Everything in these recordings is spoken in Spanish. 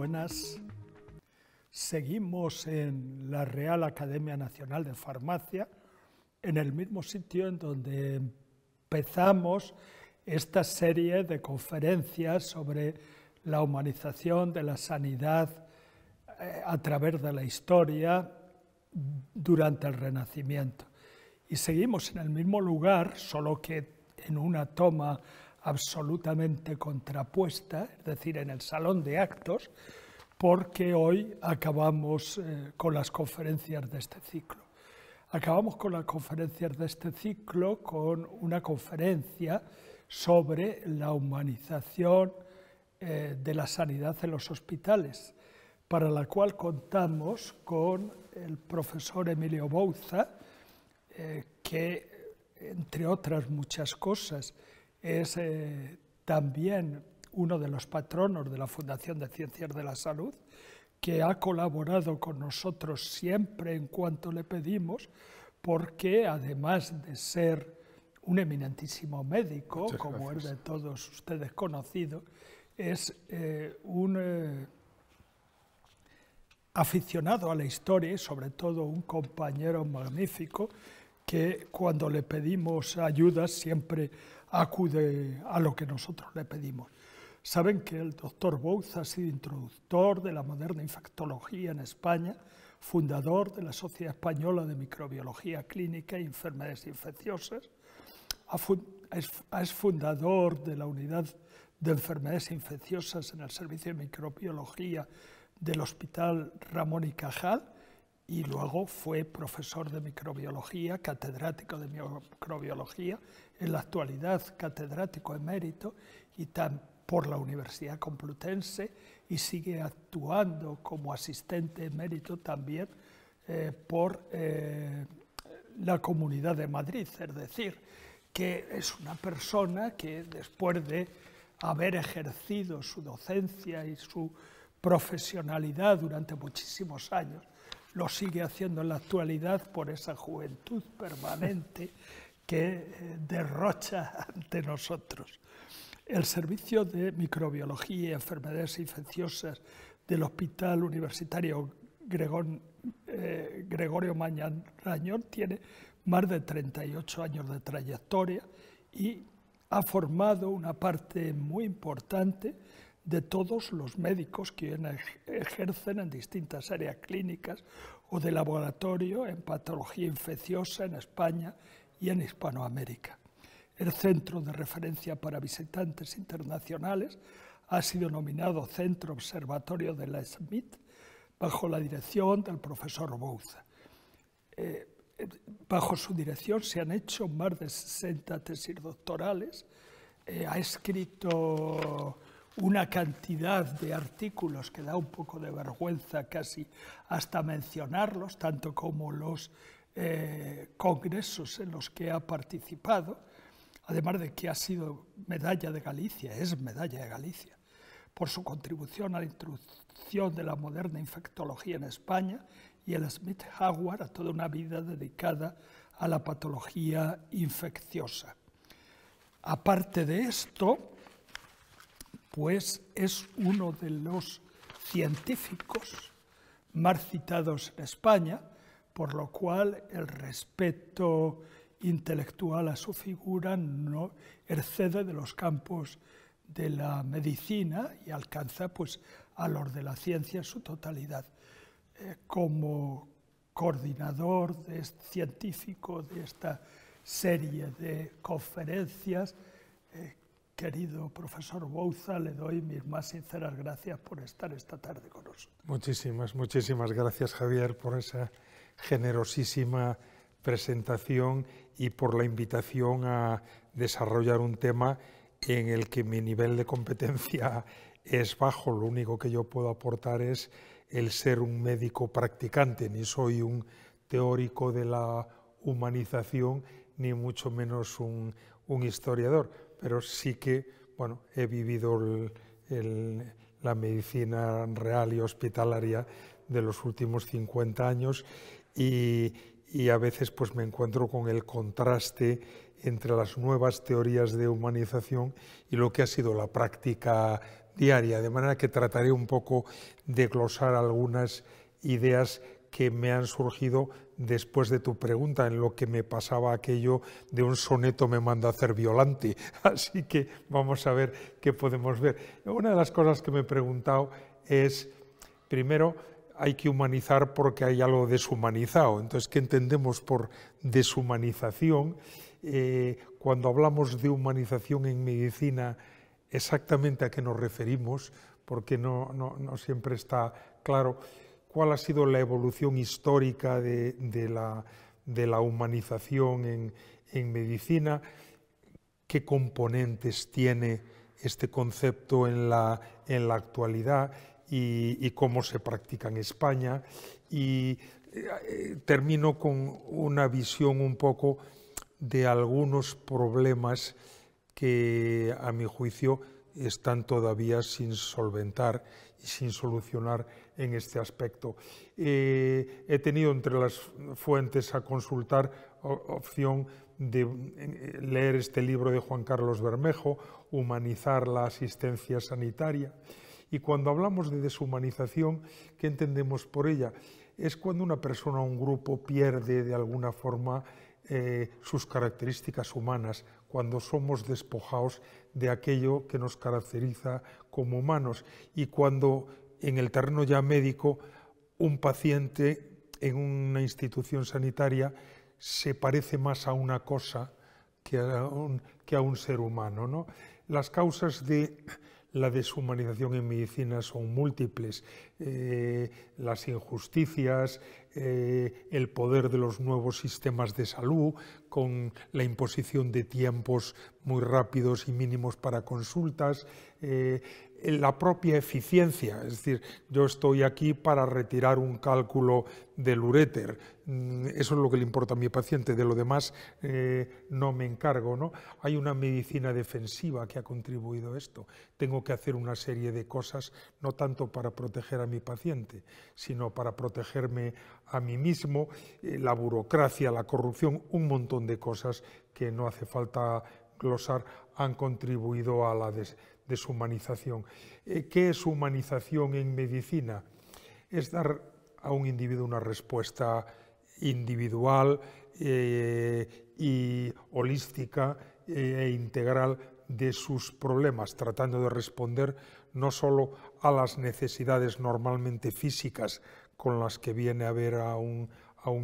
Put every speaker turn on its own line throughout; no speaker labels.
buenas. Seguimos en la Real Academia Nacional de Farmacia, en el mismo sitio en donde empezamos esta serie de conferencias sobre la humanización de la sanidad a través de la historia durante el Renacimiento. Y seguimos en el mismo lugar, solo que en una toma absolutamente contrapuesta, es decir, en el salón de actos, porque hoy acabamos con las conferencias de este ciclo. Acabamos con las conferencias de este ciclo con una conferencia sobre la humanización de la sanidad en los hospitales, para la cual contamos con el profesor Emilio Bouza, que, entre otras muchas cosas, es también uno de los patronos de la Fundación de Ciencias de la Salud, que ha colaborado con nosotros siempre en cuanto le pedimos, porque además de ser un eminentísimo médico, como es de todos ustedes conocido, es un aficionado a la historia y sobre todo un compañero magnífico que cuando le pedimos ayuda siempre acude a lo que nosotros le pedimos. Saben que el doctor Bouza ha sido introductor de la moderna infectología en España, fundador de la Sociedad Española de Microbiología Clínica e Enfermedades Infecciosas, es fundador de la Unidad de Enfermedades Infecciosas en el Servicio de Microbiología del Hospital Ramón y Cajal, y luego fue profesor de microbiología, catedrático de microbiología, en la actualidad catedrático emérito y por la Universidad Complutense, y sigue actuando como asistente emérito también por la Comunidad de Madrid, es decir, que es una persona que después de haber ejercido su docencia y su profesionalidad durante muchísimos años, lo sigue haciendo en la actualidad por esa juventud permanente que derrocha ante nosotros. El Servicio de Microbiología y Enfermedades Infecciosas del Hospital Universitario Gregorio Marañón tiene más de 38 años de trayectoria y ha formado una parte muy importante de todos los médicos que ejercen en distintas áreas clínicas o de laboratorio en patología infecciosa en España y en Hispanoamérica. El Centro de Referencia para Visitantes Internacionales ha sido nominado Centro Observatorio de la SMIT bajo la dirección del profesor Bouza. Bajo su dirección se han hecho más de 60 tesis doctorales, ha escrito una cantidad de artículos que da un poco de vergüenza casi hasta mencionarlos, tanto como los congresos en los que ha participado, además de que ha sido medalla de Galicia, es medalla de Galicia, por su contribución a la introducción de la moderna infectología en España y el Smith Howard a toda una vida dedicada a la patología infecciosa. Aparte de esto, pues es uno de los científicos más citados en España, por lo cual el respeto intelectual a su figura no excede de los campos de la medicina y alcanza pues, a los de la ciencia en su totalidad. Como coordinador científico de esta serie de conferencias, querido profesor Bouza, le doy mis más sinceras gracias por estar esta tarde con nosotros.
Muchísimas gracias, Javier, por esa generosísima presentación y por la invitación a desarrollar un tema en el que mi nivel de competencia es bajo. Lo único que yo puedo aportar es el ser un médico practicante, ni soy un teórico de la humanización, ni mucho menos un historiador, pero sí que bueno, he vivido la medicina real y hospitalaria de los últimos 50 años y a veces pues, me encuentro con el contraste entre las nuevas teorías de humanización y lo que ha sido la práctica diaria, de manera que trataré un poco de glosar algunas ideas que me han surgido después de tu pregunta, en lo que me pasaba aquello de un soneto me manda a hacer Violante. Así que vamos a ver qué podemos ver. Una de las cosas que me he preguntado es, primero, hay que humanizar porque hay algo deshumanizado. Entonces, ¿qué entendemos por deshumanización? Cuando hablamos de humanización en medicina, exactamente a qué nos referimos, porque no siempre está claro cuál ha sido la evolución histórica de la humanización en medicina, qué componentes tiene este concepto en la actualidad y cómo se practica en España. Y termino con una visión un poco de algunos problemas que, a mi juicio, están todavía sin solventar y sin solucionar en este aspecto. He tenido entre las fuentes a consultar opción de leer este libro de Juan Carlos Bermejo, Humanizar la asistencia sanitaria. Y cuando hablamos de deshumanización, ¿qué entendemos por ella? Es cuando una persona o un grupo pierde de alguna forma sus características humanas, cuando somos despojados de aquello que nos caracteriza como humanos y cuando en el terreno ya médico un paciente en una institución sanitaria se parece más a una cosa que a un ser humano, ¿no? Las causas de la deshumanización en medicina son múltiples, las injusticias, el poder de los nuevos sistemas de salud, con la imposición de tiempos muy rápidos y mínimos para consultas, la propia eficiencia, es decir, yo estoy aquí para retirar un cálculo del uréter, eso es lo que le importa a mi paciente, de lo demás no me encargo, ¿no? Hay una medicina defensiva que ha contribuido a esto, tengo que hacer una serie de cosas, no tanto para proteger a mi paciente, sino para protegerme a mí mismo, la burocracia, la corrupción, un montón de cosas que no hace falta glosar han contribuido a la deshumanización. ¿Qué es humanización en medicina? Es dar a un individuo una respuesta individual y holística e integral de sus problemas, tratando de responder no solo a las necesidades normalmente físicas con las que viene a ver a un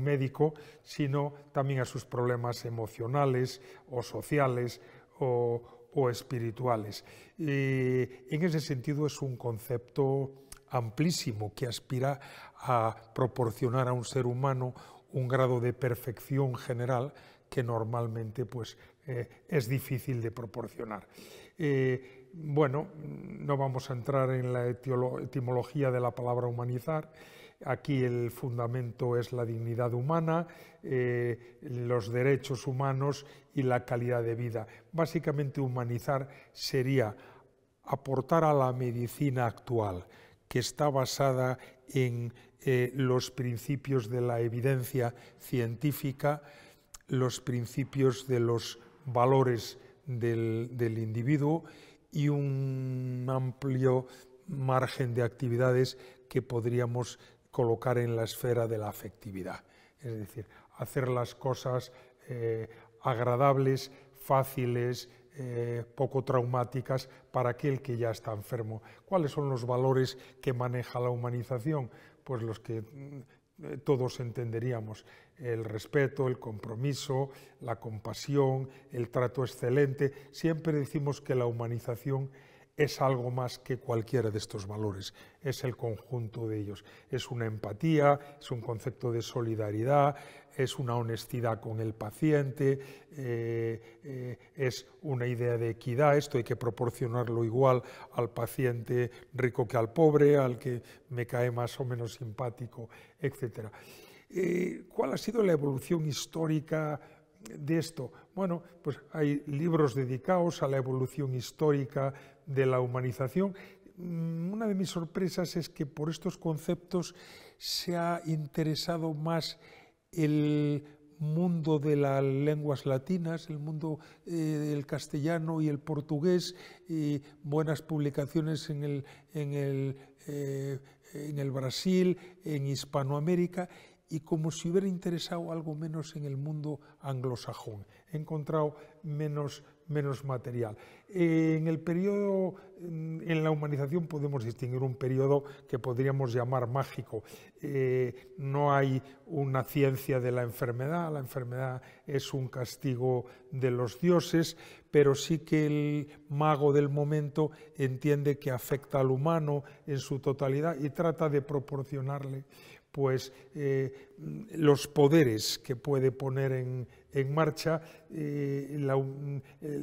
médico, sino también a sus problemas emocionales o sociales o espirituales. En ese sentido es un concepto amplísimo que aspira a proporcionar a un ser humano un grado de perfección general que normalmente pues, es difícil de proporcionar. Bueno, no vamos a entrar en la etimología de la palabra humanizar. Aquí el fundamento es la dignidad humana, los derechos humanos y la calidad de vida. Básicamente humanizar sería aportar a la medicina actual, que está basada en los principios de la evidencia científica, los principios de los valores del individuo y un amplio margen de actividades que podríamos colocar en la esfera de la afectividad. Es decir, hacer las cosas agradables, fáciles, poco traumáticas para aquel que ya está enfermo. ¿Cuáles son los valores que maneja la humanización? Pues los que todos entenderíamos: el respeto, el compromiso, la compasión, el trato excelente. Siempre decimos que la humanización es algo más que cualquiera de estos valores, es el conjunto de ellos. Es una empatía, es un concepto de solidaridad, es una honestidad con el paciente, es una idea de equidad. Esto hay que proporcionarlo igual al paciente rico que al pobre, al que me cae más o menos simpático, etc. ¿Cuál ha sido la evolución histórica de esto? Bueno, pues hay libros dedicados a la evolución histórica de la humanización. Una de mis sorpresas es que por estos conceptos se ha interesado más el mundo de las lenguas latinas, el mundo del castellano y el portugués, y buenas publicaciones en el Brasil, en Hispanoamérica, y como si hubiera interesado algo menos en el mundo anglosajón. He encontrado menos material. En el periodo, en la humanización podemos distinguir un periodo que podríamos llamar mágico. No hay una ciencia de la enfermedad es un castigo de los dioses, pero sí que el mago del momento entiende que afecta al humano en su totalidad y trata de proporcionarle pues los poderes que puede poner en marcha. El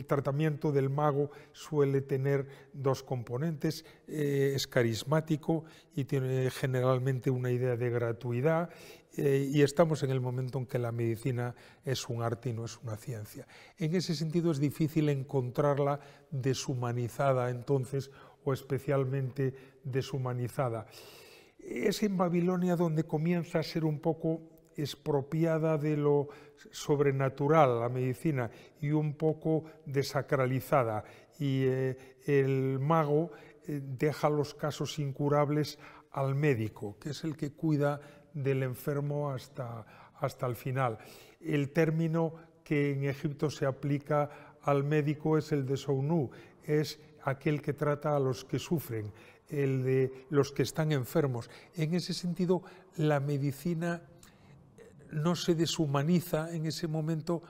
tratamiento del mago suele tener dos componentes: es carismático y tiene generalmente una idea de gratuidad, y estamos en el momento en que la medicina es un arte y no es una ciencia. En ese sentido es difícil encontrarla deshumanizada entonces, o especialmente deshumanizada. Es en Babilonia donde comienza a ser un poco expropiada de lo sobrenatural la medicina y un poco desacralizada, y el mago deja los casos incurables al médico, que es el que cuida del enfermo hasta el final. El término que en Egipto se aplica al médico es el de Sounu, es aquel que trata a los que sufren, el de los que están enfermos. En ese sentido, la medicina no se deshumaniza en ese momento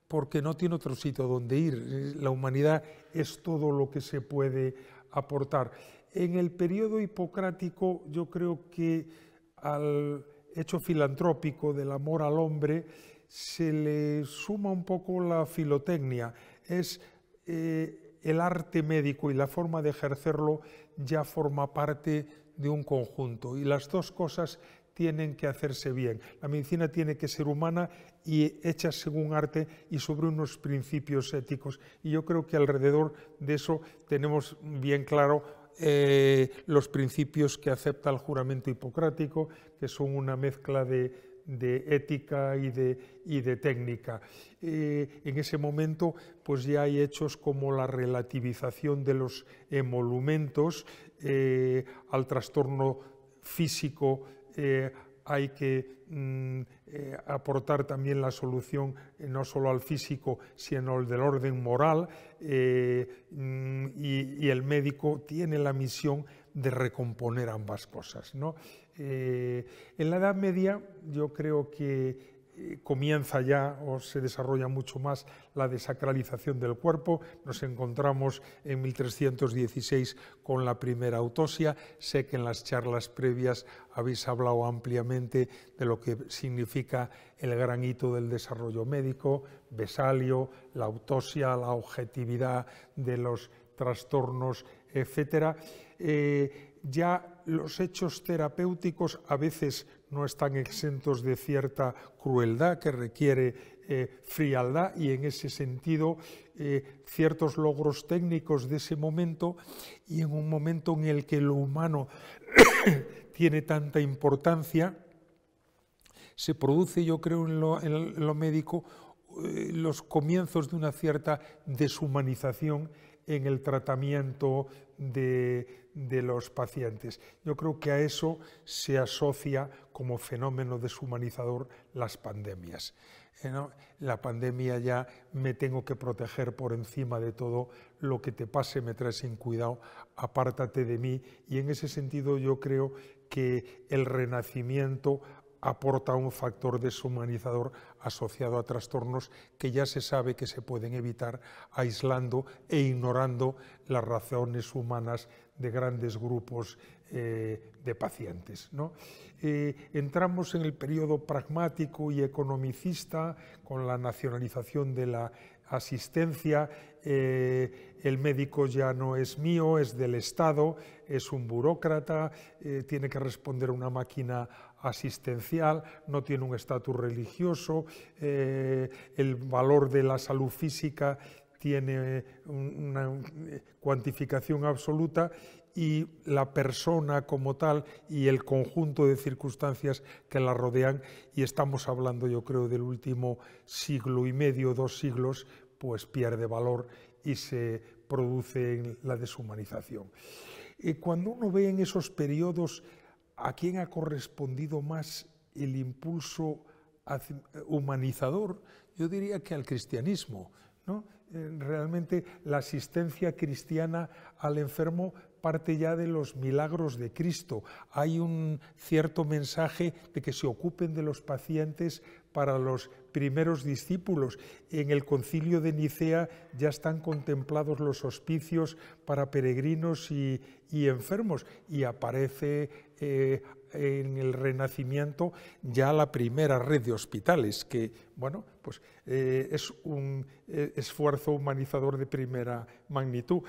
porque no tiene otro sitio donde ir. La humanidad es todo lo que se puede aportar. En el periodo hipocrático, yo creo que al hecho filantrópico del amor al hombre se le suma un poco la filotecnia. Es el arte médico y la forma de ejercerlo ya forma parte de un conjunto, y las dos cosas tienen que hacerse bien. La medicina tiene que ser humana y hecha según arte y sobre unos principios éticos, y yo creo que alrededor de eso tenemos bien claro los principios que acepta el juramento hipocrático, que son una mezcla de ética y de técnica. En ese momento pues ya hay hechos como la relativización de los emolumentos. Al trastorno físico hay que aportar también la solución no solo al físico, sino al del orden moral, y el médico tiene la misión de recomponer ambas cosas, ¿no? En la Edad Media yo creo que comienza ya o se desarrolla mucho más la desacralización del cuerpo. Nos encontramos en 1316 con la primera autopsia. Sé que en las charlas previas habéis hablado ampliamente de lo que significa el gran hito del desarrollo médico, Vesalio, la autopsia, la objetividad de los trastornos, etc. Ya los hechos terapéuticos a veces no están exentos de cierta crueldad que requiere frialdad, y en ese sentido ciertos logros técnicos de ese momento, y en un momento en el que lo humano tiene tanta importancia, se produce, yo creo, en lo médico los comienzos de una cierta deshumanización en el tratamiento de los pacientes. Yo creo que a eso se asocia como fenómeno deshumanizador las pandemias. ¿No? La pandemia ya me tengo que proteger por encima de todo, lo que te pase me trae sin cuidado, apártate de mí, y en ese sentido yo creo que el Renacimiento aporta un factor deshumanizador asociado a trastornos que ya se sabe que se pueden evitar aislando e ignorando las razones humanas de grandes grupos de pacientes, ¿no? Entramos en el periodo pragmático y economicista con la nacionalización de la asistencia. El médico ya no es mío, es del Estado, es un burócrata, tiene que responder a una máquina asistencial, no tiene un estatus religioso, el valor de la salud física tiene una cuantificación absoluta, y la persona como tal y el conjunto de circunstancias que la rodean, y estamos hablando, yo creo, del último siglo y medio, 2 siglos, pues pierde valor y se produce la deshumanización. Cuando uno ve en esos periodos a quién ha correspondido más el impulso humanizador, yo diría que al cristianismo, ¿no? Realmente la asistencia cristiana al enfermo parte ya de los milagros de Cristo. Hay un cierto mensaje de que se ocupen de los pacientes para los primeros discípulos. En el Concilio de Nicea ya están contemplados los hospicios para peregrinos y enfermos, y aparece en el Renacimiento ya la primera red de hospitales, que bueno, pues es un esfuerzo humanizador de primera magnitud.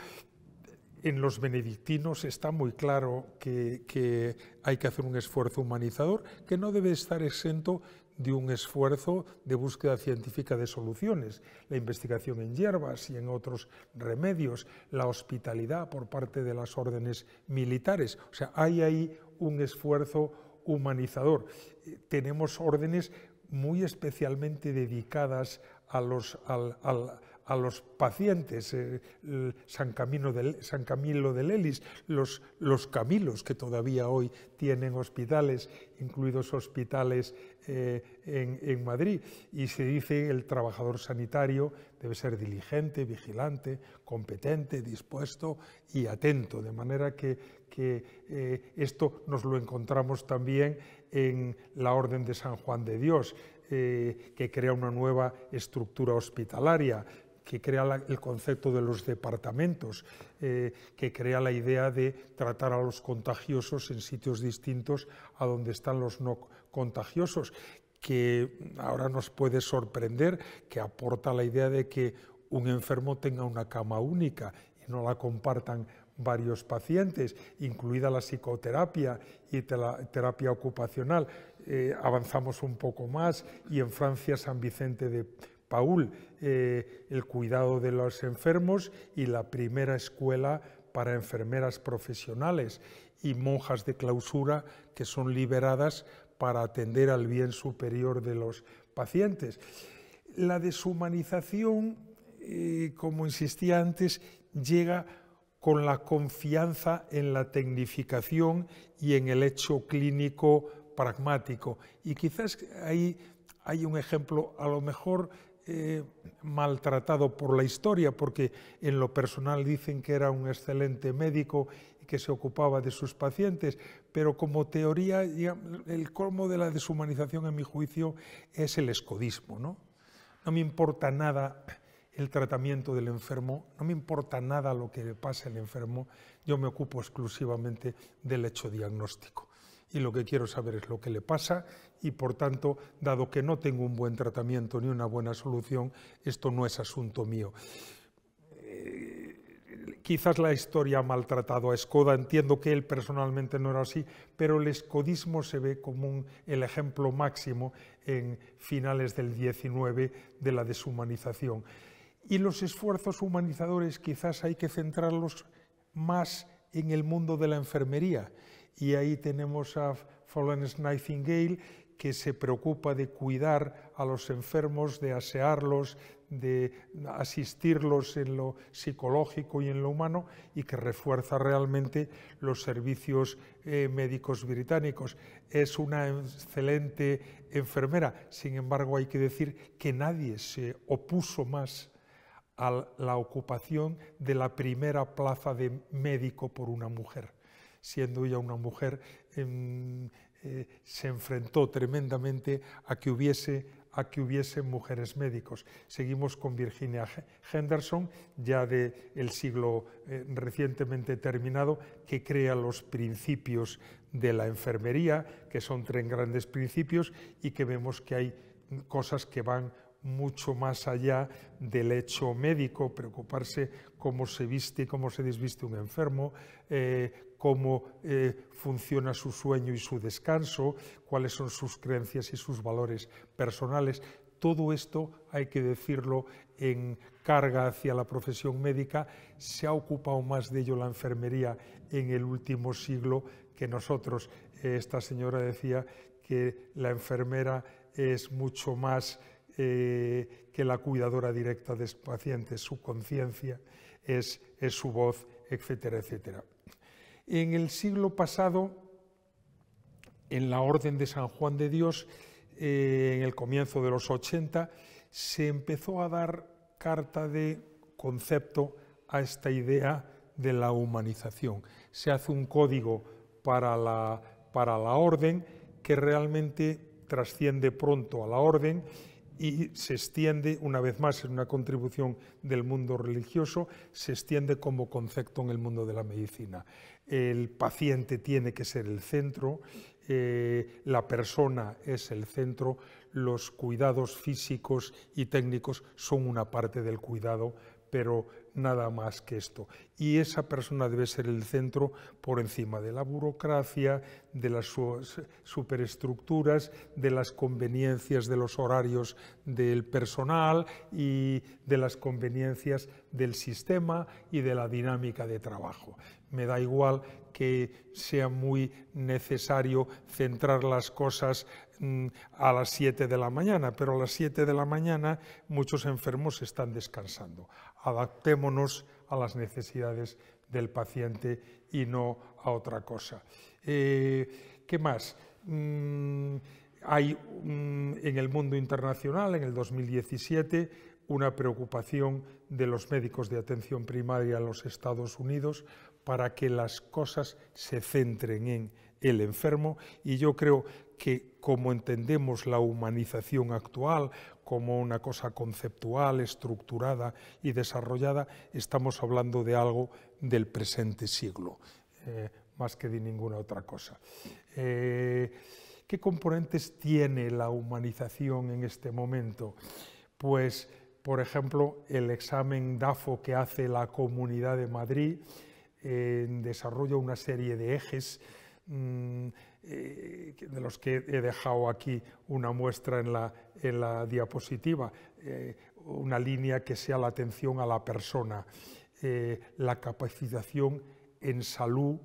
En los benedictinos está muy claro que hay que hacer un esfuerzo humanizador que no debe estar exento de un esfuerzo de búsqueda científica de soluciones, la investigación en hierbas y en otros remedios, la hospitalidad por parte de las órdenes militares. O sea, hay ahí un esfuerzo humanizador. Tenemos órdenes muy especialmente dedicadas a los pacientes, San Camilo de Lelis, los Camilos, que todavía hoy tienen hospitales, incluidos hospitales en Madrid, y se dice el trabajador sanitario debe ser diligente, vigilante, competente, dispuesto y atento, de manera que esto nos lo encontramos también en la Orden de San Juan de Dios, que crea una nueva estructura hospitalaria, que crea el concepto de los departamentos, que crea la idea de tratar a los contagiosos en sitios distintos a donde están los no contagiosos, que ahora nos puede sorprender, que aporta la idea de que un enfermo tenga una cama única y no la compartan varios pacientes, incluida la psicoterapia y la terapia ocupacional. Avanzamos un poco más y en Francia San Vicente de Paul, el cuidado de los enfermos y la primera escuela para enfermeras profesionales y monjas de clausura que son liberadas para atender al bien superior de los pacientes. La deshumanización, como insistía antes, llega con la confianza en la tecnificación y en el hecho clínico pragmático. Y quizás ahí hay un ejemplo, a lo mejor maltratado por la historia, porque en lo personal dicen que era un excelente médico y que se ocupaba de sus pacientes, pero como teoría, el colmo de la deshumanización, en mi juicio, es el escudismo, ¿no? No me importa nada el tratamiento del enfermo, no me importa nada lo que le pase al enfermo, yo me ocupo exclusivamente del hecho diagnóstico. Y lo que quiero saber es lo que le pasa y, por tanto, dado que no tengo un buen tratamiento ni una buena solución, esto no es asunto mío. Quizás la historia ha maltratado a Escoda, entiendo que él personalmente no era así, pero el escodismo se ve como el ejemplo máximo en finales del XIX de la deshumanización. Y los esfuerzos humanizadores quizás hay que centrarlos más en el mundo de la enfermería. Y ahí tenemos a Florence Nightingale, que se preocupa de cuidar a los enfermos, de asearlos, de asistirlos en lo psicológico y en lo humano, y que refuerza realmente los servicios médicos británicos. Es una excelente enfermera, sin embargo hay que decir que nadie se opuso más a la ocupación de la primera plaza de médico por una mujer. Siendo ella una mujer, se enfrentó tremendamente a que hubiese mujeres médicos. Seguimos con Virginia Henderson, ya del siglo recientemente terminado, que crea los principios de la enfermería, que son 3 grandes principios, y que vemos que hay cosas que van mucho más allá del hecho médico, preocuparse cómo se viste y cómo se desviste un enfermo, cómo funciona su sueño y su descanso, cuáles son sus creencias y sus valores personales. todo esto, hay que decirlo, en carga hacia la profesión médica. Se ha ocupado más de ello la enfermería en el último siglo que nosotros. Esta señora decía que la enfermera es mucho más que la cuidadora directa de pacientes, su conciencia es su voz, etcétera, etcétera. En el siglo pasado, en la Orden de San Juan de Dios, en el comienzo de los 80, se empezó a dar carta de concepto a esta idea de la humanización. Se hace un código para la orden que realmente trasciende pronto a la orden y se extiende, una vez más, en una contribución del mundo religioso, se extiende como concepto en el mundo de la medicina. El paciente tiene que ser el centro, la persona es el centro, los cuidados físicos y técnicos son una parte del cuidado, pero nada más que esto. Y esa persona debe ser el centro por encima de la burocracia, de las superestructuras, de las conveniencias de los horarios del personal y de las conveniencias del sistema y de la dinámica de trabajo. Me da igual que sea muy necesario centrar las cosas a las 7 de la mañana, pero a las 7 de la mañana muchos enfermos están descansando. Adaptémonos a las necesidades del paciente y no a otra cosa. ¿Qué más? Hay en el mundo internacional, en el 2017, una preocupación de los médicos de atención primaria en los Estados Unidos para que las cosas se centren en el enfermo, y yo creo que como entendemos la humanización actual como una cosa conceptual, estructurada y desarrollada, estamos hablando de algo del presente siglo, más que de ninguna otra cosa. ¿Qué componentes tiene la humanización en este momento? Pues, por ejemplo, el examen DAFO que hace la Comunidad de Madrid desarrolla una serie de ejes de los que he dejado aquí una muestra en la diapositiva, una línea que sea la atención a la persona, la capacitación en salud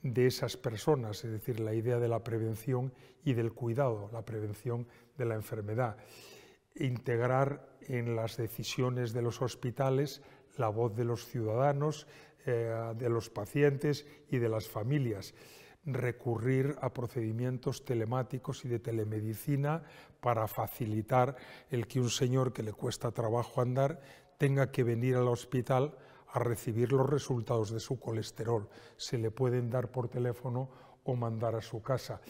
de esas personas, es decir, la idea de la prevención y del cuidado, la prevención de la enfermedad. Integrar en las decisiones de los hospitales la voz de los ciudadanos, de los pacientes y de las familias. Recurrir a procedimientos telemáticos y de telemedicina para facilitar el que un señor que le cuesta trabajo andar tenga que venir al hospital a recibir los resultados de su colesterol. Se le pueden dar por teléfono o mandar a su casa.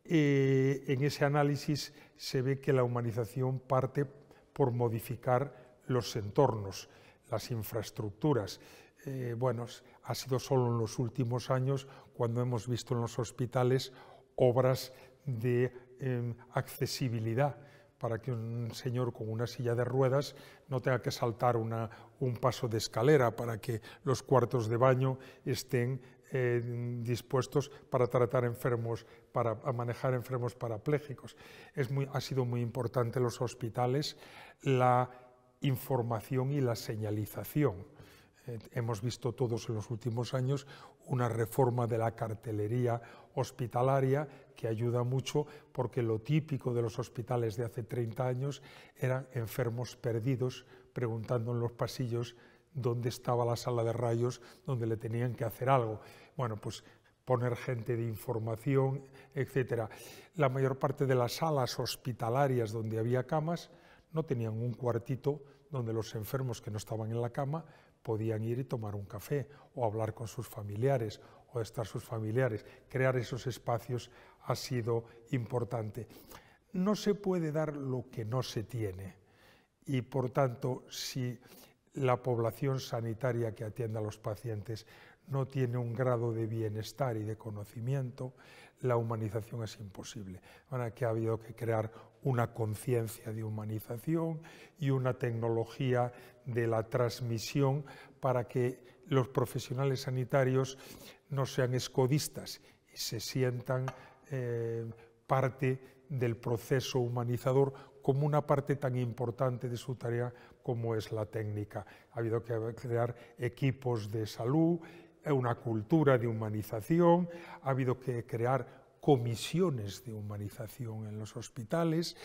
En ese análisis se ve que la humanización parte por modificar los entornos, las infraestructuras. Bueno, ha sido solo en los últimos años cuando hemos visto en los hospitales obras de accesibilidad para que un señor con una silla de ruedas no tenga que saltar un paso de escalera, para que los cuartos de baño estén dispuestos para tratar enfermos, para manejar enfermos parapléjicos. Ha sido muy importante en los hospitales la información y la señalización. Hemos visto todos en los últimos años una reforma de la cartelería hospitalaria que ayuda mucho, porque lo típico de los hospitales de hace 30 años eran enfermos perdidos preguntando en los pasillos dónde estaba la sala de rayos donde le tenían que hacer algo. Bueno, pues poner gente de información, etc. La mayor parte de las salas hospitalarias donde había camas no tenían un cuartito donde los enfermos que no estaban en la cama podían ir y tomar un café o hablar con sus familiares o estar sus familiares. Crear esos espacios ha sido importante. No se puede dar lo que no se tiene y, por tanto, si la población sanitaria que atiende a los pacientes no tiene un grado de bienestar y de conocimiento, la humanización es imposible. Ahora que ha habido que crear una conciencia de humanización y una tecnología de la transmisión para que los profesionales sanitarios no sean escodistas y se sientan parte del proceso humanizador como una parte tan importante de su tarea como es la técnica. Ha habido que crear equipos de salud, una cultura de humanización, ha habido que crear comisiones de humanización en los hospitales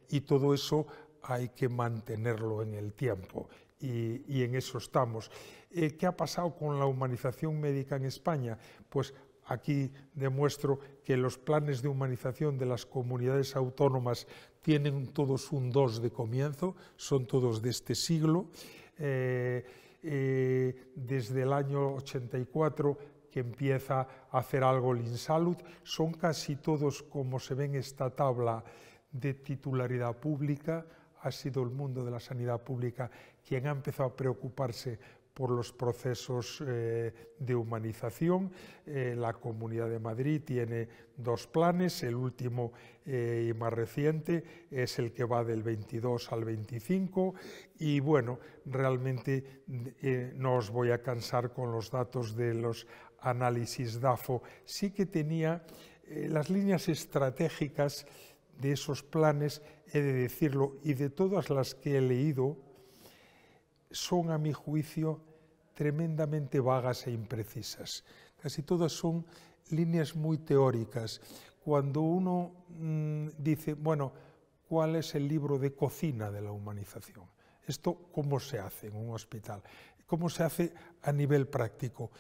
y todo eso hay que mantenerlo en el tiempo y en eso estamos. ¿Qué ha pasado con la humanización médica en España? Pues aquí demuestro que los planes de humanización de las comunidades autónomas tienen todos un 2 de comienzo, son todos de este siglo. Desde el año 84 que empieza a hacer algo el INSALUD, son casi todos, como se ve en esta tabla, de titularidad pública. Ha sido el mundo de la sanidad pública quien ha empezado a preocuparse por los procesos de humanización. La Comunidad de Madrid tiene 2 planes, el último y más reciente es el que va del 22 al 25 y bueno, realmente no os voy a cansar con los datos de los análisis DAFO. Sí que tenía las líneas estratégicas de esos planes, he de decirlo, y de todas las que he leído, son, a mi juicio, tremendamente vagas e imprecisas. Casi todas son líneas muy teóricas. Cuando uno dice, bueno, ¿cuál es el libro de cocina de la humanización? ¿Esto cómo se hace en un hospital? ¿Cómo se hace a nivel práctico?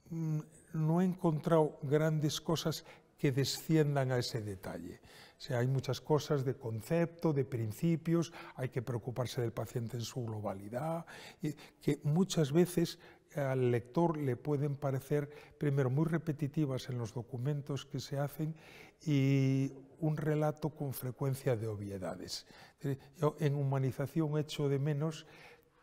No he encontrado grandes cosas que desciendan a ese detalle. O sea, hay muchas cosas de concepto, de principios, hay que preocuparse del paciente en su globalidad, que muchas veces al lector le pueden parecer, primero, muy repetitivas en los documentos que se hacen y un relato con frecuencia de obviedades. Yo en humanización echo de menos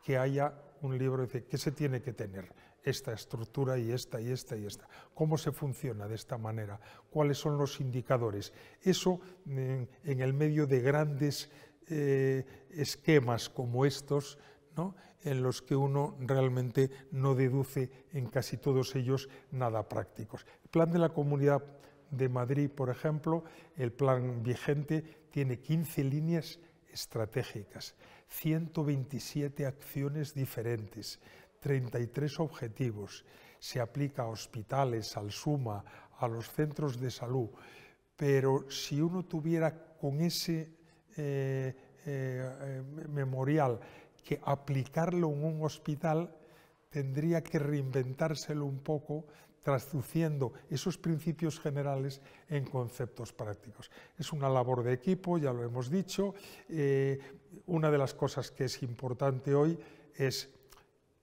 que haya un libro de qué se tiene que tener, esta estructura y esta y esta y esta. ¿Cómo se funciona de esta manera? ¿Cuáles son los indicadores? Eso en el medio de grandes esquemas como estos, ¿no?, en los que uno realmente no deduce en casi todos ellos nada prácticos. El plan de la Comunidad de Madrid, por ejemplo, el plan vigente, tiene 15 líneas estratégicas, 127 acciones diferentes, 33 objetivos, se aplica a hospitales, al SUMA, a los centros de salud, pero si uno tuviera con ese memorial que aplicarlo en un hospital, tendría que reinventárselo un poco, traduciendo esos principios generales en conceptos prácticos. Es una labor de equipo, ya lo hemos dicho. Una de las cosas que es importante hoy es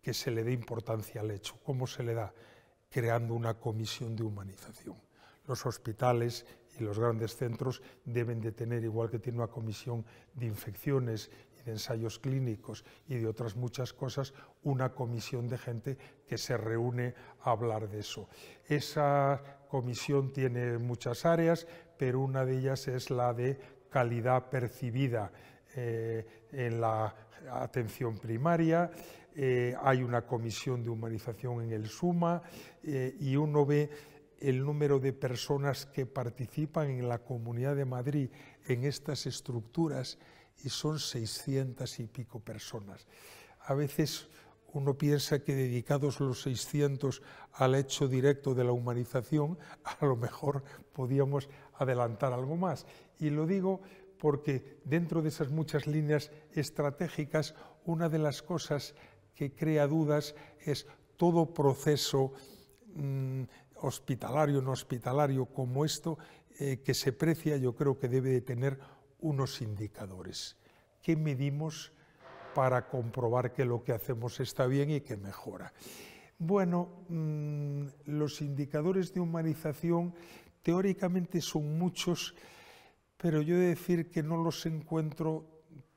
que se le dé importancia al hecho. ¿Cómo se le da? Creando una comisión de humanización. Los hospitales y los grandes centros deben de tener, igual que tiene una comisión de infecciones y de ensayos clínicos y de otras muchas cosas, una comisión de gente que se reúne a hablar de eso. Esa comisión tiene muchas áreas, pero una de ellas es la de calidad percibida en la atención primaria. Hay una comisión de humanización en el SUMA y uno ve el número de personas que participan en la Comunidad de Madrid en estas estructuras y son 600 y pico personas. A veces uno piensa que dedicados los 600 al hecho directo de la humanización, a lo mejor podíamos adelantar algo más. Y lo digo porque dentro de esas muchas líneas estratégicas, una de las cosas que crea dudas es todo proceso hospitalario, no hospitalario como esto, que se precia, yo creo que debe de tener unos indicadores. ¿Qué medimos para comprobar que lo que hacemos está bien y que mejora? Bueno, los indicadores de humanización teóricamente son muchos, pero yo he de decir que no los encuentro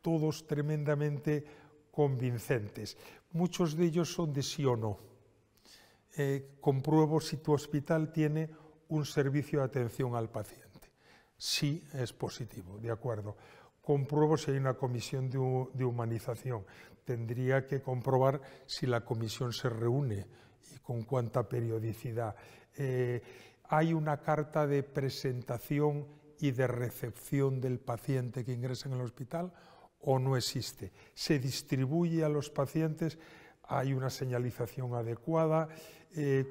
todos tremendamente convincentes. Muchos de ellos son de sí o no. Compruebo si tu hospital tiene un servicio de atención al paciente. Sí, es positivo, de acuerdo. Compruebo si hay una comisión de humanización. Tendría que comprobar si la comisión se reúne y con cuánta periodicidad. Hay una carta de presentación y de recepción del paciente que ingresa en el hospital o no existe. Se distribuye a los pacientes, hay una señalización adecuada,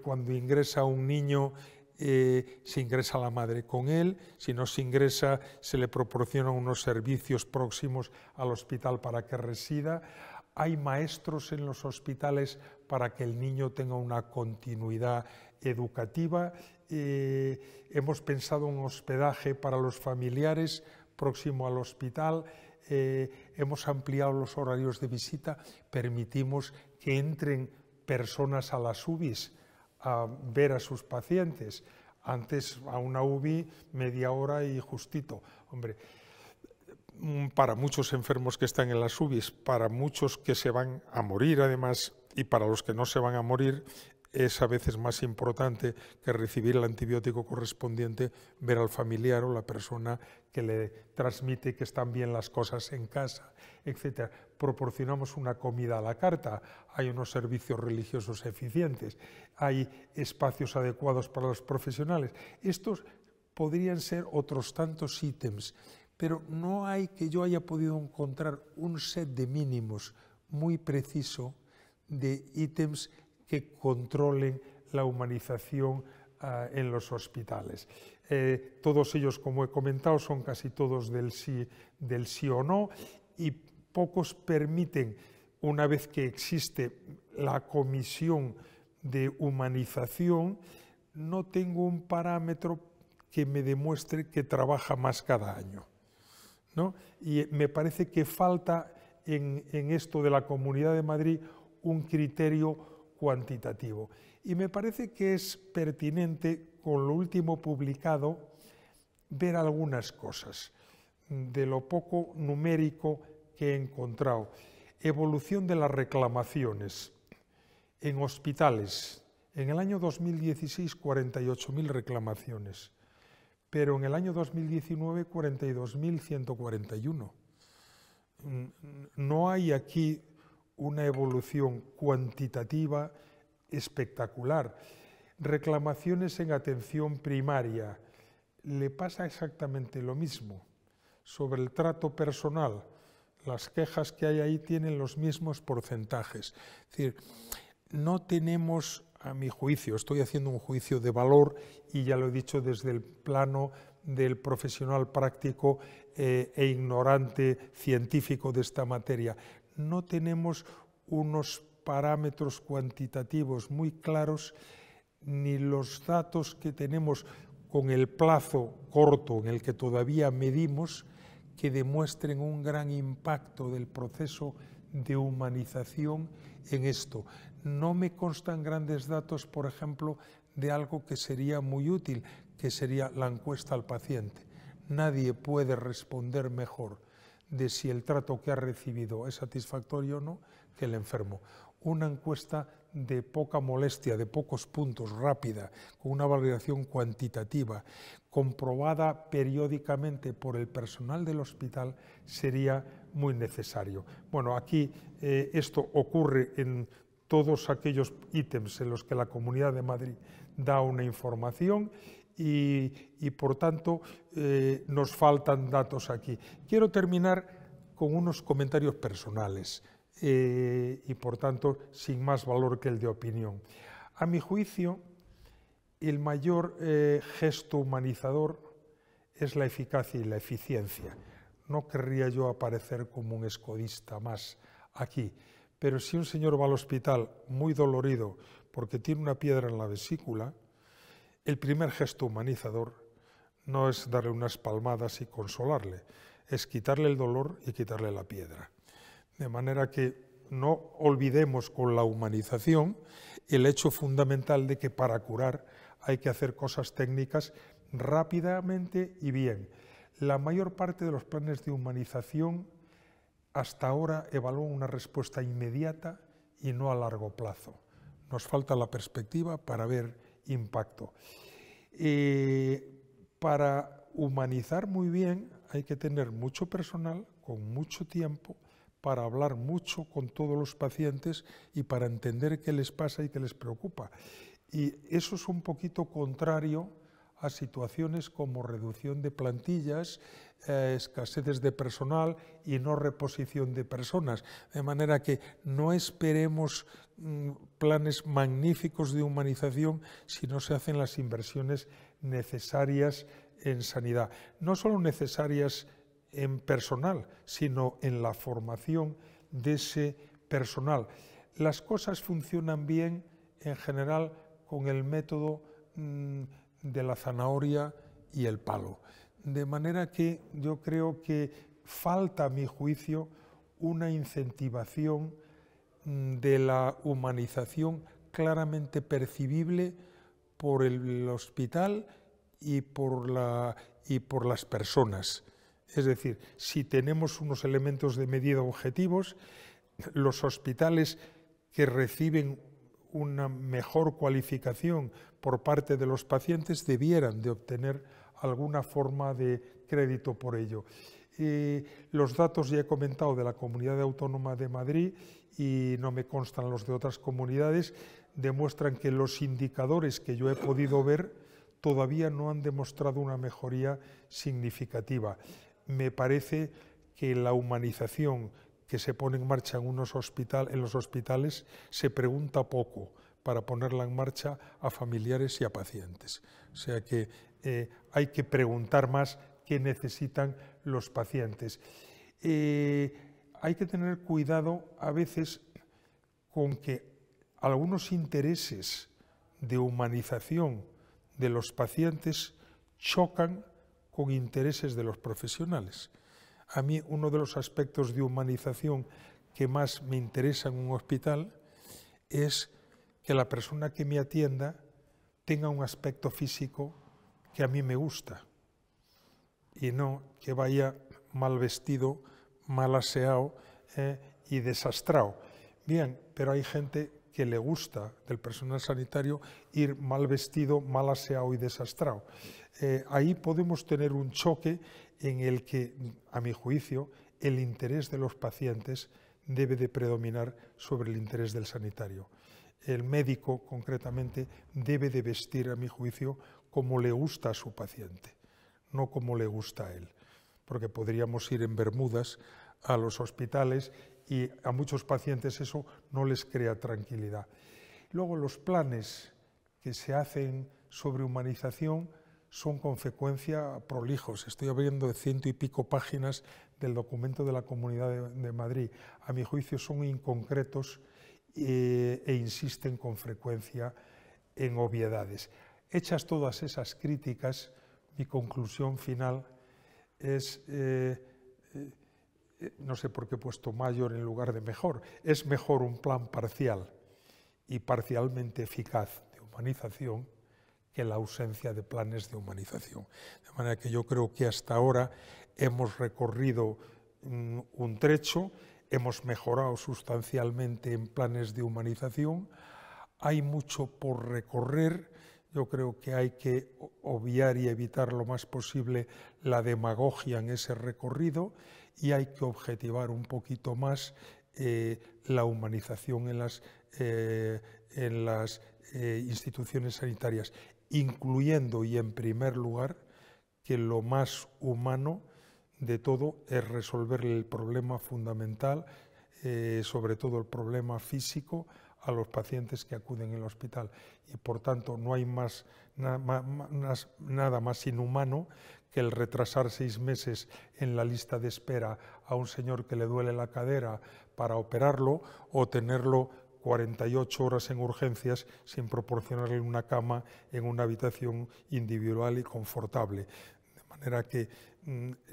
cuando ingresa un niño se ingresa la madre con él, si no se ingresa se le proporcionan unos servicios próximos al hospital para que resida. Hay maestros en los hospitales para que el niño tenga una continuidad educativa. Hemos pensado en hospedaje para los familiares próximo al hospital. Hemos ampliado los horarios de visita, permitimos que entren personas a las UBIs a ver a sus pacientes. Antes a una UBI media hora y justito. Hombre, para muchos enfermos que están en las UBIs, para muchos que se van a morir además, y para los que no se van a morir, es a veces más importante que recibir el antibiótico correspondiente, ver al familiar o la persona que le transmite que están bien las cosas en casa, etc. Proporcionamos una comida a la carta, hay unos servicios religiosos eficientes, hay espacios adecuados para los profesionales. Estos podrían ser otros tantos ítems, pero no hay que yo haya podido encontrar un set de mínimos muy preciso de ítems que controlen la humanización en los hospitales. Todos ellos, como he comentado, son casi todos del sí o no, y pocos permiten, una vez que existe la comisión de humanización, no tengo un parámetro que me demuestre que trabaja más cada año, ¿no? Y me parece que falta en esto de la Comunidad de Madrid un criterio cuantitativo. Y me parece que es pertinente, con lo último publicado, ver algunas cosas de lo poco numérico que he encontrado. Evolución de las reclamaciones en hospitales. En el año 2016, 48.000 reclamaciones, pero en el año 2019, 42.141. No hay aquí una evolución cuantitativa espectacular. Reclamaciones en atención primaria. Le pasa exactamente lo mismo. Sobre el trato personal, las quejas que hay ahí tienen los mismos porcentajes. Es decir, no tenemos, a mi juicio, estoy haciendo un juicio de valor y ya lo he dicho desde el plano del profesional práctico e ignorante científico de esta materia, no tenemos unos parámetros cuantitativos muy claros, ni los datos que tenemos con el plazo corto en el que todavía medimos, que demuestren un gran impacto del proceso de humanización en esto. No me constan grandes datos, por ejemplo, de algo que sería muy útil, que sería la encuesta al paciente. Nadie puede responder mejor de si el trato que ha recibido es satisfactorio o no que el enfermo. Una encuesta de poca molestia, de pocos puntos, rápida, con una valoración cuantitativa, comprobada periódicamente por el personal del hospital, sería muy necesario. Bueno, aquí esto ocurre en todos aquellos ítems en los que la Comunidad de Madrid da una información y por tanto nos faltan datos aquí. Quiero terminar con unos comentarios personales y por tanto sin más valor que el de opinión. A mi juicio, el mayor gesto humanizador es la eficacia y la eficiencia. No querría yo aparecer como un escodista más aquí, pero si un señor va al hospital muy dolorido porque tiene una piedra en la vesícula, el primer gesto humanizador no es darle unas palmadas y consolarle, es quitarle el dolor y quitarle la piedra. De manera que no olvidemos con la humanización el hecho fundamental de que para curar hay que hacer cosas técnicas rápidamente y bien. La mayor parte de los planes de humanización hasta ahora evalúan una respuesta inmediata y no a largo plazo. Nos falta la perspectiva para ver impacto. Para humanizar muy bien hay que tener mucho personal, con mucho tiempo, para hablar mucho con todos los pacientes y para entender qué les pasa y qué les preocupa. Y eso es un poquito contrario a situaciones como reducción de plantillas, escaseces de personal y no reposición de personas. De manera que no esperemos planes magníficos de humanización si no se hacen las inversiones necesarias en sanidad. No solo necesarias en personal, sino en la formación de ese personal. Las cosas funcionan bien en general con el método de la zanahoria y el palo. De manera que yo creo que falta, a mi juicio, una incentivación de la humanización claramente percibible por el hospital y por las personas. Es decir, si tenemos unos elementos de medida objetivos, los hospitales que reciben una mejor cualificación por parte de los pacientes debieran de obtener alguna forma de crédito por ello. Los datos ya he comentado de la Comunidad Autónoma de Madrid y no me constan los de otras comunidades, demuestran que los indicadores que yo he podido ver todavía no han demostrado una mejoría significativa. Me parece que la humanización que se pone en marcha en los hospitales se pregunta poco para ponerla en marcha a familiares y a pacientes. O sea que hay que preguntar más qué necesitan los pacientes. Hay que tener cuidado a veces con que algunos intereses de humanización de los pacientes chocan con intereses de los profesionales. A mí uno de los aspectos de humanización que más me interesa en un hospital es que la persona que me atienda tenga un aspecto físico que a mí me gusta y no que vaya mal vestido, mal aseado y desastrado. Bien, pero hay gente que le gusta del personal sanitario ir mal vestido, mal aseado y desastrado. Ahí podemos tener un choque en el que, a mi juicio, el interés de los pacientes debe de predominar sobre el interés del sanitario. El médico, concretamente, debe de vestir, a mi juicio, como le gusta a su paciente, no como le gusta a él. Porque podríamos ir en bermudas a los hospitales y a muchos pacientes eso no les crea tranquilidad. Luego los planes que se hacen sobre humanización son con frecuencia prolijos. Estoy hablando de 100 y pico páginas del documento de la Comunidad de Madrid. A mi juicio son inconcretos e insisten con frecuencia en obviedades. Hechas todas esas críticas, mi conclusión final es, no sé por qué he puesto mayor en lugar de mejor, es mejor un plan parcial y parcialmente eficaz de humanización que la ausencia de planes de humanización. De manera que yo creo que hasta ahora hemos recorrido un trecho, hemos mejorado sustancialmente en planes de humanización, hay mucho por recorrer. Yo creo que hay que obviar y evitar lo más posible la demagogia en ese recorrido y hay que objetivar un poquito más la humanización en las instituciones sanitarias, incluyendo y en primer lugar que lo más humano de todo es resolver el problema fundamental, sobre todo el problema físico, a los pacientes que acuden al hospital. Y por tanto no hay nada más inhumano que el retrasar 6 meses en la lista de espera a un señor que le duele la cadera para operarlo o tenerlo 48 horas en urgencias sin proporcionarle una cama en una habitación individual y confortable. De manera que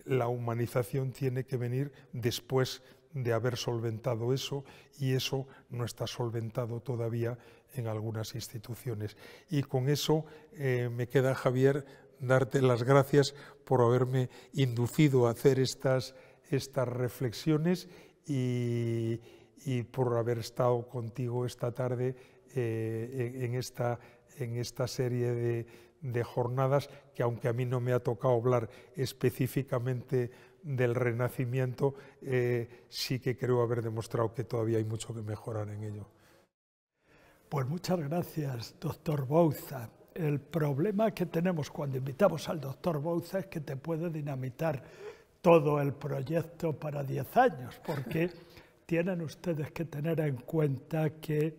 la humanización tiene que venir después de haber solventado eso, y eso no está solventado todavía en algunas instituciones. Y con eso me queda, Javier, darte las gracias por haberme inducido a hacer estas reflexiones y por haber estado contigo esta tarde en esta serie de jornadas que, aunque a mí no me ha tocado hablar específicamente del Renacimiento, sí que creo haber demostrado que todavía hay mucho que mejorar en ello.
Pues muchas gracias, doctor Bouza. el problema que tenemos cuando invitamos al doctor Bouza es que te puede dinamitar todo el proyecto para 10 años, porque tienen ustedes que tener en cuenta que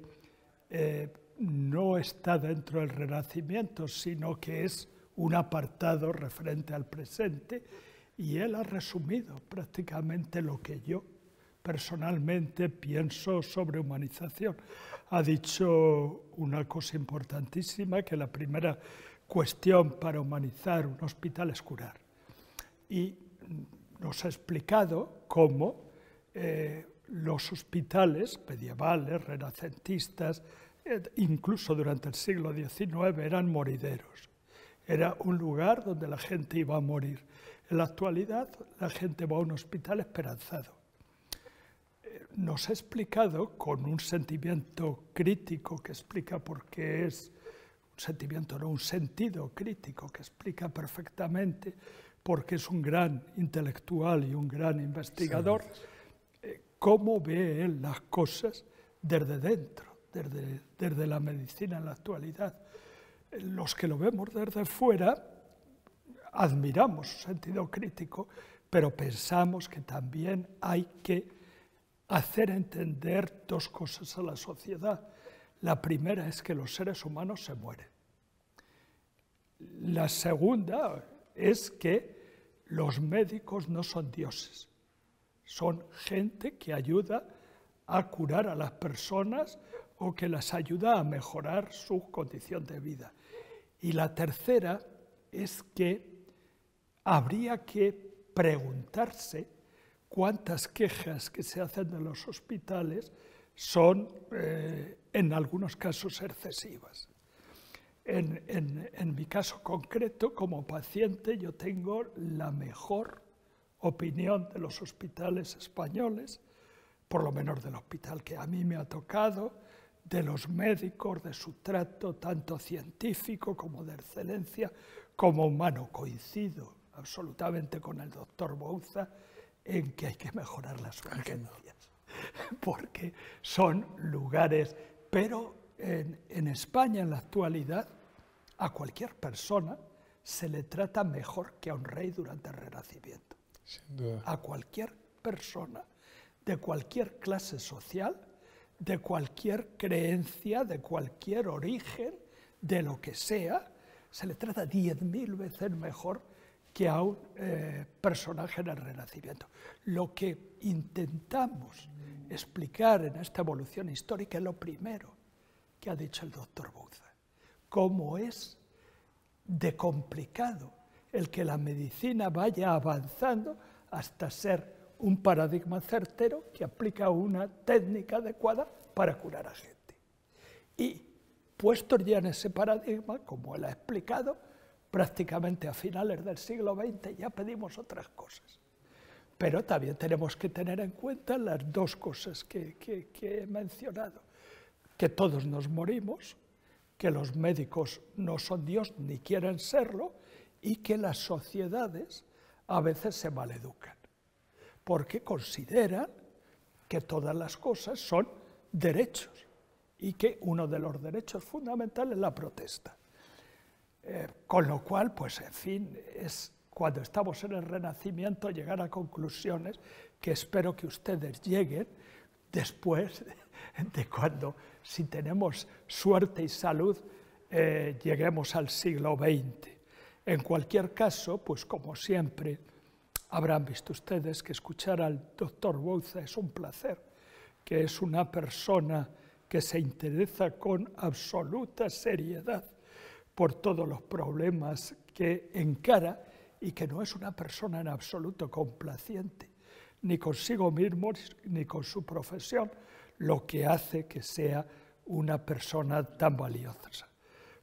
no está dentro del Renacimiento, sino que es un apartado referente al presente, y él ha resumido prácticamente lo que yo personalmente pienso sobre humanización. Ha dicho una cosa importantísima, que la primera cuestión para humanizar un hospital es curar. Y nos ha explicado cómo los hospitales medievales, renacentistas, incluso durante el siglo XIX, eran morideros. Era un lugar donde la gente iba a morir. En la actualidad, la gente va a un hospital esperanzado. Nos ha explicado, con un sentimiento crítico que explica por qué es un sentimiento, no un sentido crítico, que explica perfectamente porque es un gran intelectual y un gran investigador, cómo ve él las cosas desde dentro, desde la medicina en la actualidad. Los que lo vemos desde fuera admiramos su sentido crítico, pero pensamos que también hay que hacer entender dos cosas a la sociedad. La primera es que los seres humanos se mueren. La segunda es que los médicos no son dioses, son gente que ayuda a curar a las personas o que las ayuda a mejorar su condición de vida. Y la tercera es que habría que preguntarse cuántas quejas que se hacen de los hospitales son, en algunos casos, excesivas. En mi caso concreto, como paciente, yo tengo la mejor opinión de los hospitales españoles, por lo menos del hospital que a mí me ha tocado, de los médicos, de su trato tanto científico como de excelencia, como humano. Coincido absolutamente con el doctor Bouza en que hay que mejorar las urgencias, porque son lugares, pero en España en la actualidad a cualquier persona se le trata mejor que a un rey durante el Renacimiento.
Sin duda.
A cualquier persona de cualquier clase social, de cualquier creencia, de cualquier origen, de lo que sea, se le trata 10.000 veces mejor que a un personaje en el Renacimiento. Lo que intentamos explicar en esta evolución histórica es lo primero que ha dicho el doctor Bouza. Cómo es de complicado el que la medicina vaya avanzando hasta ser un paradigma certero que aplica una técnica adecuada para curar a gente. Y puestos ya en ese paradigma, como él ha explicado, prácticamente a finales del siglo XX ya pedimos otras cosas. Pero también tenemos que tener en cuenta las dos cosas que he mencionado, que todos nos morimos, que los médicos no son Dios ni quieren serlo, y que las sociedades a veces se maleducan, porque consideran que todas las cosas son derechos y que uno de los derechos fundamentales es la protesta. Con lo cual, pues en fin, es cuando estamos en el Renacimiento llegar a conclusiones que espero que ustedes lleguen después de cuando, si tenemos suerte y salud, lleguemos al siglo XX. En cualquier caso, pues como siempre, habrán visto ustedes que escuchar al doctor Bouza es un placer, que es una persona que se interesa con absoluta seriedad por todos los problemas que encara y que no es una persona en absoluto complaciente, ni consigo mismo ni con su profesión, lo que hace que sea una persona tan valiosa.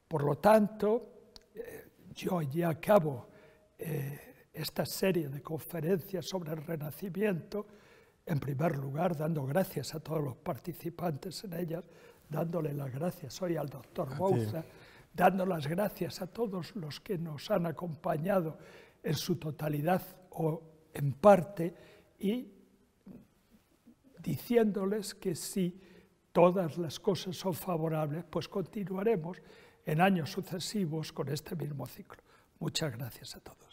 Por lo tanto, yo ya acabo esta serie de conferencias sobre el Renacimiento, en primer lugar, dando gracias a todos los participantes en ellas, dándole las gracias hoy al doctor Bouza, dando las gracias a todos los que nos han acompañado en su totalidad o en parte, y diciéndoles que si todas las cosas son favorables, pues continuaremos en años sucesivos con este mismo ciclo. Muchas gracias a todos.